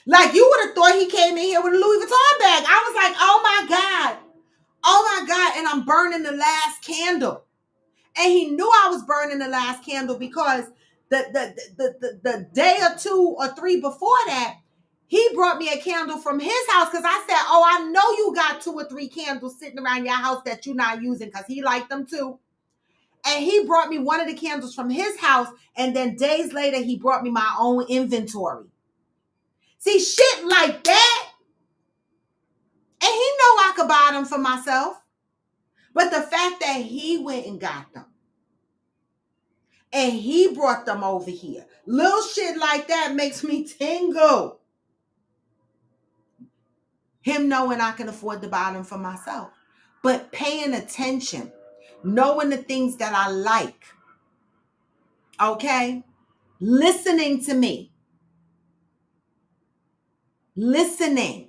Like, you would have thought he came in here with a Louis Vuitton bag. I was like, oh my God. Oh my God. And I'm burning the last candle. And he knew I was burning the last candle because the day or 2 or 3 before that, he brought me a candle from his house because I said, oh, I know you got 2 or 3 candles sitting around your house that you're not using because he liked them too. And he brought me one of the candles from his house. And then days later, he brought me my own inventory. See, shit like that. And he know I could buy them for myself. But the fact that he went and got them. And he brought them over here. Little shit like that makes me tingle. Him knowing I can afford to buy them for myself. But paying attention. Knowing the things that I like. Okay? Listening to me. Listening.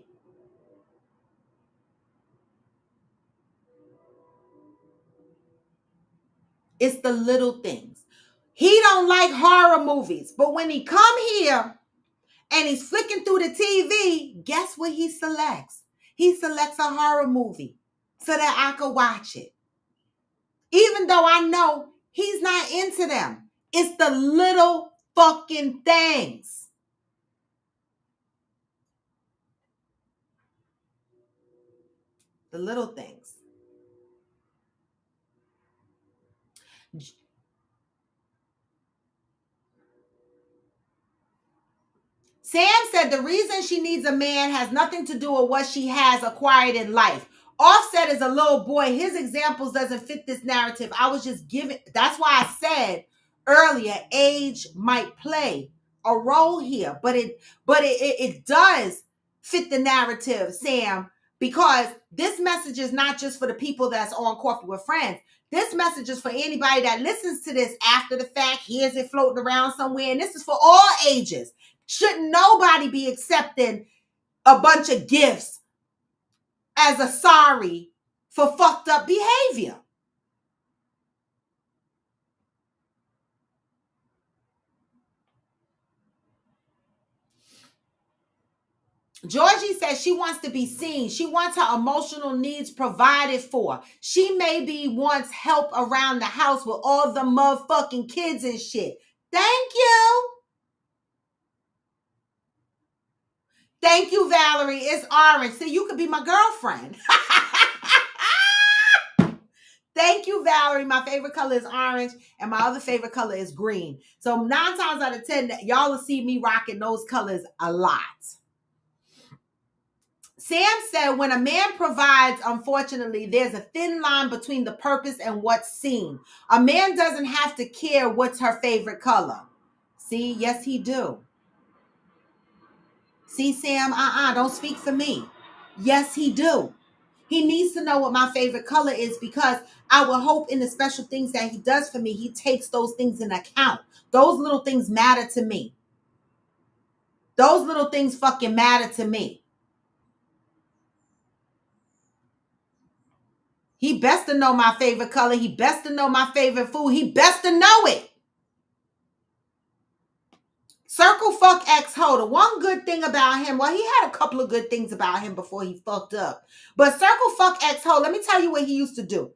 It's the little things. He don't like horror movies, but when he come here and he's flicking through the TV, guess what he selects? He selects a horror movie so that I could watch it. Even though I know he's not into them. It's the little fucking things. The little things. Sam said the reason she needs a man has nothing to do with what she has acquired in life. Offset is a little boy. His examples doesn't fit this narrative. I was just giving. That's why I said earlier, age might play a role here, but it does fit the narrative, Sam, because this message is not just for the people that's on Coffee with Friends. This message is for anybody that listens to this after the fact, hears it floating around somewhere, and this is for all ages. Shouldn't nobody be accepting a bunch of gifts as a sorry for fucked up behavior. Georgie says she wants to be seen. She wants her emotional needs provided for. She maybe wants help around the house with all the motherfucking kids and shit. Thank you. Thank you, Valerie. It's orange. See, you could be my girlfriend. Thank you, Valerie. My favorite color is orange, and my other favorite color is green. So 9 times out of 10, y'all will see me rocking those colors a lot. Sam said, when a man provides, unfortunately, there's a thin line between the purpose and what's seen. A man doesn't have to care what's her favorite color. See, yes, he do. See, Sam, don't speak for me. Yes, he do. He needs to know what my favorite color is, because I will hope in the special things that he does for me, he takes those things in account. Those little things matter to me. Those little things fucking matter to me. He best to know my favorite color. He best to know my favorite food. He best to know it. Circle fuck ex-ho. The one good thing about him, well, he had a couple of good things about him before he fucked up. But circle fuck ex-ho, let me tell you what he used to do.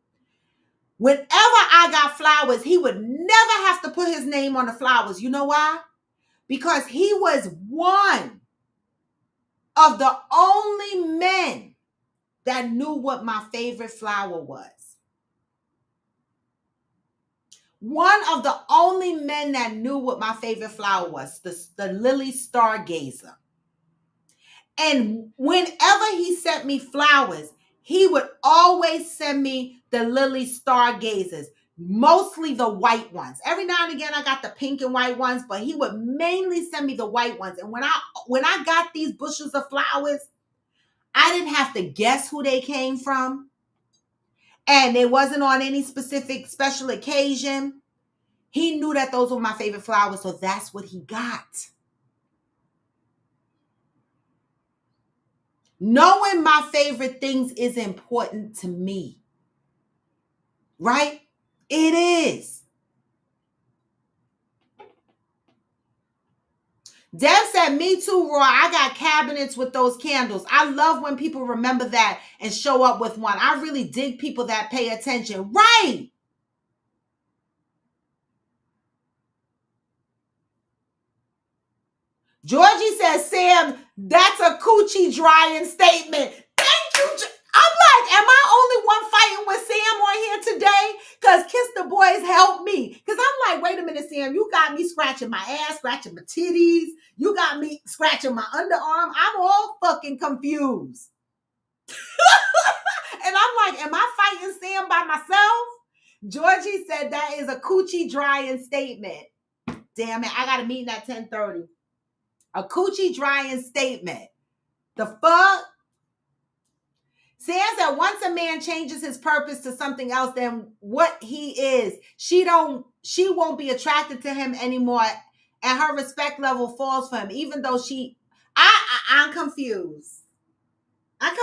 Whenever I got flowers, he would never have to put his name on the flowers. You know why? Because he was one of the only men that knew what my favorite flower was. One of the only men that knew what my favorite flower was, the lily stargazer. And whenever he sent me flowers, he would always send me the lily stargazers, mostly the white ones. Every now and again, I got the pink and white ones, but he would mainly send me the white ones. And when I got these bushels of flowers, I didn't have to guess who they came from. And it wasn't on any specific special occasion. He knew that those were my favorite flowers, so that's what he got. Knowing my favorite things is important to me. Right? It is. Deb said, me too, Roy. I got cabinets with those candles. I love when people remember that and show up with one. I really dig people that pay attention. Right. Georgie says, Sam, that's a coochie drying statement. Thank you. I'm like, am I only one fighting with Sam on here today? Because Kiss the Boys help me. Because I'm like, wait a minute, Sam, you got me scratching my ass, scratching my titties. You got me scratching my underarm. I'm all fucking confused. And I'm like, am I fighting Sam by myself? Georgie said that is a coochie drying statement. Damn it, I got a meeting at 10:30. A coochie drying statement. The fuck? Sam said once a man changes his purpose to something else than what he is, she won't be attracted to him anymore, and her respect level falls for him, even though I'm confused. I'm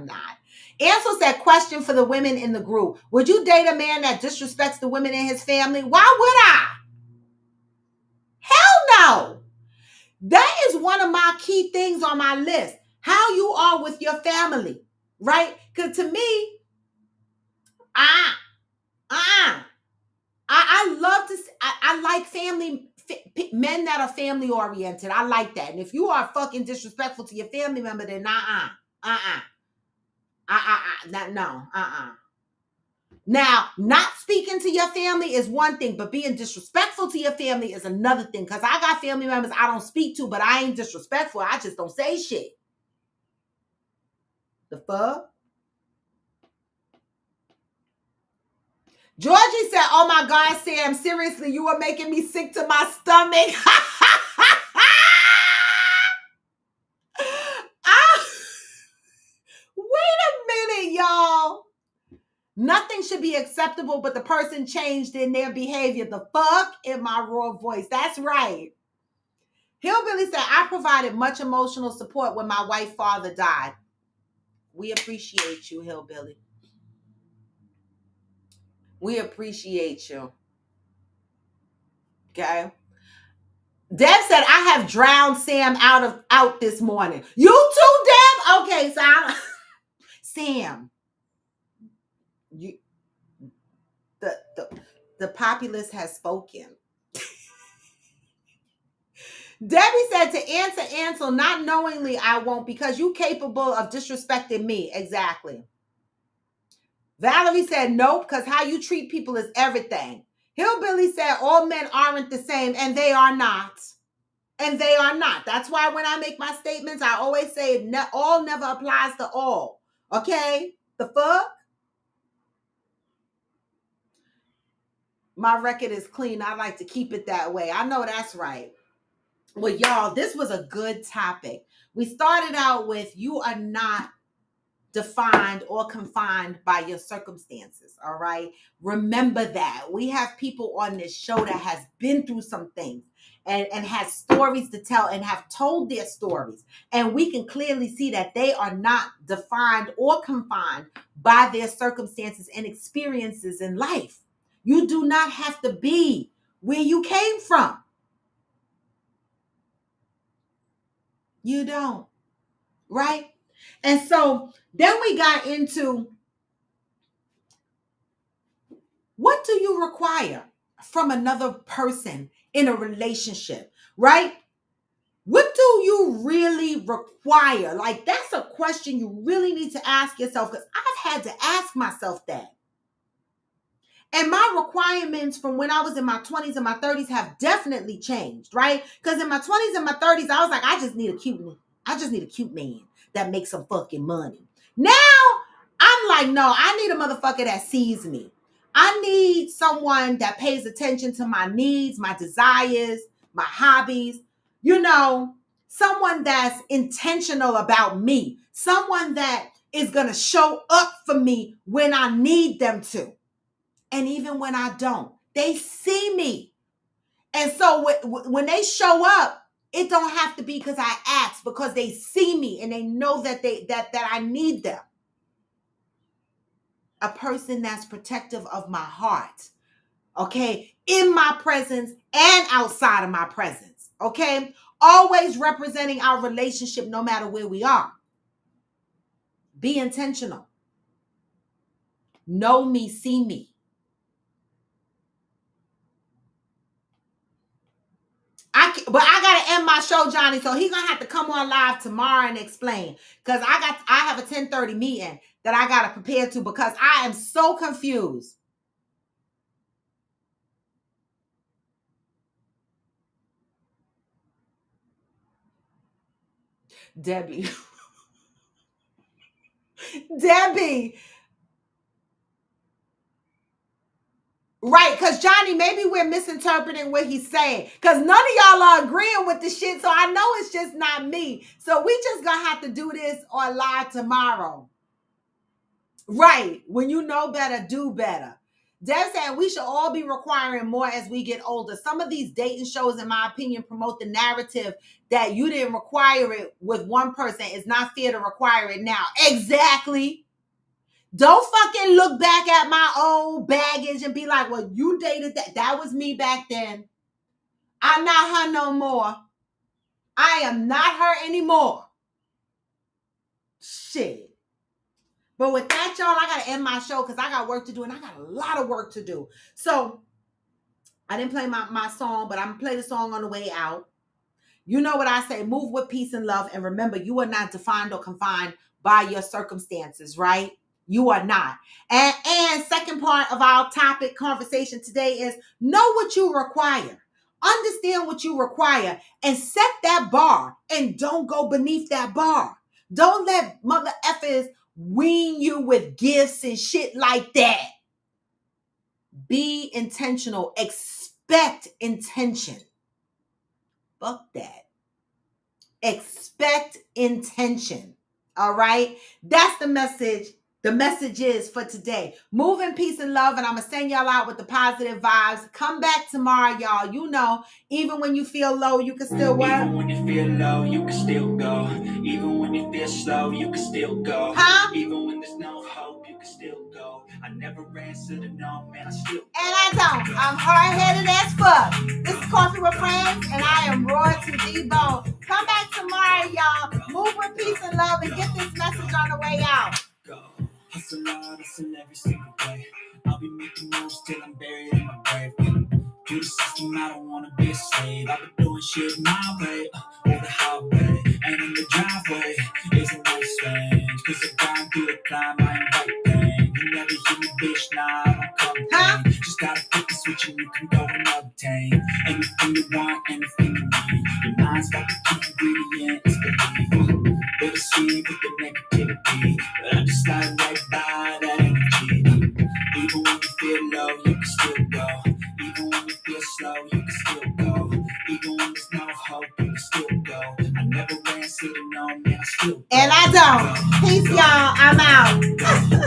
not. Ansel said, question for the women in the group. Would you date a man that disrespects the women in his family? Why would I? Hell no. That is one of my key things on my list. How you are with your family, right? Because to me, I love to, I like family, men that are family oriented. I like that. And if you are fucking disrespectful to your family member, then no. Now, not speaking to your family is one thing, but being disrespectful to your family is another thing. Because I got family members I don't speak to, but I ain't disrespectful. I just don't say shit. The fuck? Georgie said, oh my God, Sam, seriously, you are making me sick to my stomach. Nothing should be acceptable, but the person changed in their behavior. The fuck in my raw voice. That's right. Hillbilly said, I provided much emotional support when my white father died. We appreciate you, Hillbilly. We appreciate you. Okay. Deb said, I have drowned Sam out this morning. You too, Deb? Okay, so Sam. You the populace has spoken. Debbie said, to answer Ansel, not knowingly I won't, because you capable of disrespecting me. Exactly. Valerie said, nope, because how you treat people is everything. Hillbilly said, all men aren't the same, and they are not. And they are not. That's why when I make my statements, I always say all never applies to all. Okay? The fuck? My record is clean. I like to keep it that way. I know that's right. Well, y'all, this was a good topic. We started out with, you are not defined or confined by your circumstances. All right. Remember that. We have people on this show that has been through some things and has stories to tell and have told their stories. And we can clearly see that they are not defined or confined by their circumstances and experiences in life. You do not have to be where you came from. You don't. Right? And so then we got into, what do you require from another person in a relationship, right? What do you really require? Like, that's a question you really need to ask yourself, because I've had to ask myself that. And my requirements from when I was in my 20s and my 30s have definitely changed, right? Because in my 20s and my 30s, I was like, I just need a cute man that makes some fucking money. Now, I'm like, no, I need a motherfucker that sees me. I need someone that pays attention to my needs, my desires, my hobbies. You know, someone that's intentional about me. Someone that is going to show up for me when I need them to. And even when I don't, they see me. And so when they show up, it don't have to be because I asked, because they see me and they know that that I need them. A person that's protective of my heart, okay, in my presence and outside of my presence, okay, always representing our relationship no matter where we are. Be intentional. Know me, see me. But I gotta end my show, Johnny. So he's gonna have to come on live tomorrow and explain, because I have a 10:30 meeting that I gotta prepare to, because I am so confused. Debbie. Debbie. Right, because Johnny, maybe we're misinterpreting what he's saying, because none of y'all are agreeing with the shit, so I know it's just not me. So we just gonna have to do this on live tomorrow. Right, when you know better, do better. Deb said we should all be requiring more as we get older. Some of these dating shows, in my opinion, promote the narrative that you didn't require it with one person. It's not fair to require it now. Exactly. Don't fucking look back at my old baggage and be like, well, you dated that. That was me back then. I'm not her no more. I am not her anymore. Shit. But with that, y'all, I got to end my show because I got work to do, and I got a lot of work to do. So I didn't play my song, but I'm going to play the song on the way out. You know what I say, move with peace and love. And remember, you are not defined or confined by your circumstances, right? You are not. And second part of our topic conversation today is know what you require. Understand what you require and set that bar, and don't go beneath that bar. Don't let mother effers wean you with gifts and shit like that. Be intentional. Expect intention. Fuck that. Expect intention. All right? That's the message The message is for today. Move in peace and love, and I'm going to send y'all out with the positive vibes. Come back tomorrow, y'all. You know, even when you feel low, you can still what? Even when you feel low, you can still go. Even when you feel slow, you can still go. Huh? Even when there's no hope, you can still go. I never answer to no, man, I still go. And I don't. I'm hard-headed as fuck. This is Coffee with Friends, and I am Royalty D-Bone. Come back tomorrow, y'all. Move with peace and love and get this message on the way out. Go. Hustle hard, hustle every single day. I'll be making moves till I'm buried in my grave. To the system, I don't wanna be a slave. I've been doing shit my way, or the highway. And in the driveway is a nice range. Cause I grind through the climb, I invite pain. You never hear me, bitch, nah, I don't complain. Just gotta flip the switch and you can go and obtain anything you want, anything you need. Your mind's got the key ingredient, it's belief. Bittersweet with the negativity, but I just slide right by that energy. Even when you feel low, you can still go. Even when you feel slow, you can still go. Even when there's no hope, you can still go. I never answer to no, man, I still go. And I don't. Peace, y'all. I'm out.